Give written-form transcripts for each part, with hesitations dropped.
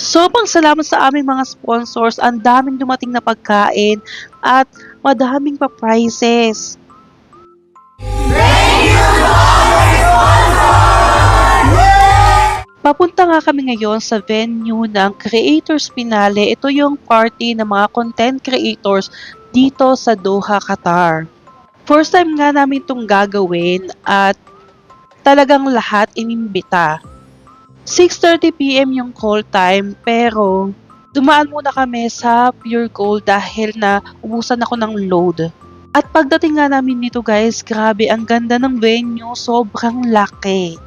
Sobrang salamat sa aming mga sponsors. Ang daming dumating na pagkain at madaming pa-prizes. Papunta nga kami ngayon sa venue ng Creators Finale. Ito yung party ng mga content creators dito sa Doha, Qatar. First time nga namin itong gagawin at talagang lahat inimbita. 6:30 PM yung call time pero dumaan muna kami sa Pure Gold dahil na ubusan ako ng load. At pagdating nga namin dito guys, grabe ang ganda ng venue, sobrang laki.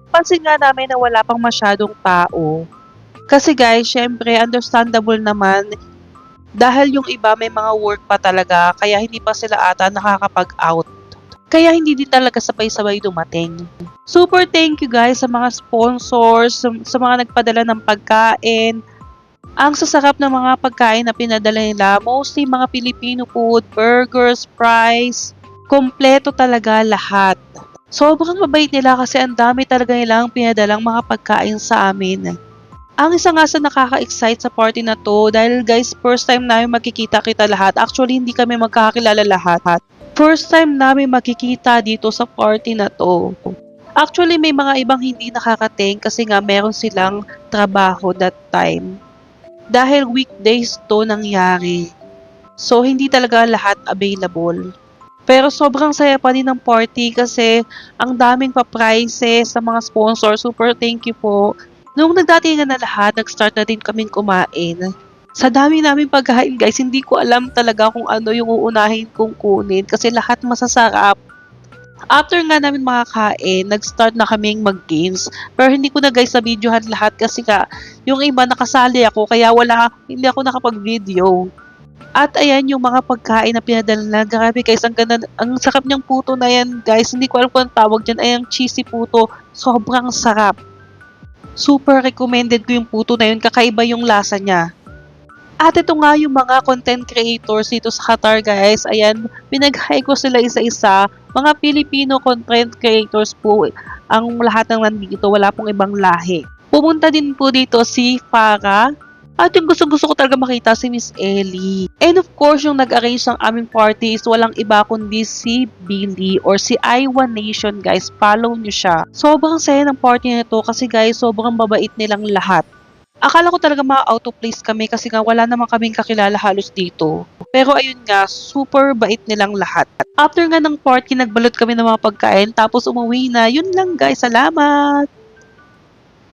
Pansin nga namin na wala pang masyadong tao. Kasi guys, syempre understandable naman dahil yung iba may mga work pa talaga kaya hindi pa sila ata nakakapag-out. Kaya hindi din talaga sabay-sabay dumating. Super thank you guys sa mga sponsors, sa mga nagpadala ng pagkain. Ang sasarap ng mga pagkain na pinadala nila, mostly mga Filipino food, burgers, fries, kompleto talaga lahat. Sobrang mabait nila kasi ang dami talaga nilang pinadalang mga pagkain sa amin. Ang isa nga sa nakaka-excite sa party na to dahil guys first time namin magkikita-kita lahat. Actually hindi kami magkakakilala lahat. First time namin makikita dito sa party na to. Actually may mga ibang hindi nakakating kasi nga meron silang trabaho that time. Dahil weekdays to nangyari. So hindi talaga lahat available. Pero sobrang saya pa din ng party kasi ang daming pa-prizes sa mga sponsor. Super thank you po. Nung nagdatingan na lahat, nag-start na din kaming kumain. Sa dami namin pagkain guys, hindi ko alam talaga kung ano yung uunahin kong kunin kasi lahat masasarap. After nga namin makakain, nag-start na kaming mag-games. Pero hindi ko na guys sa videohan lahat kasi nga yung iba nakasali ako kaya hindi ako nakapag-video. At ayan yung mga pagkain na pinadala na. Grabe guys, ang ganda, ang sarap niyang puto na yan guys. Hindi ko alam kung ang tawag dyan. Ay, ang cheesy puto. Sobrang sarap. Super recommended ko yung puto na yun. Kakaiba yung lasa niya. At ito nga yung mga content creators dito sa Qatar guys. Ayan, pinag-hi ko sila isa-isa. Mga Filipino content creators po. Ang lahat ng nandito, wala pong ibang lahi. Pumunta din po dito si Farah. At yung gusto ko talaga makita si Miss Ellie. And of course, yung nag-arrange ng aming party is walang iba kundi si Billy or si Iwan Nation guys. Follow nyo siya. Sobrang saya ng party nito kasi guys, sobrang babait nilang lahat. Akala ko talaga ma-out of place kami kasi nga wala naman kaming kakilala halos dito. Pero ayun nga, super bait nilang lahat. After nga ng party, nagbalot kami ng mga pagkain tapos umuwi na. Yun lang guys, salamat!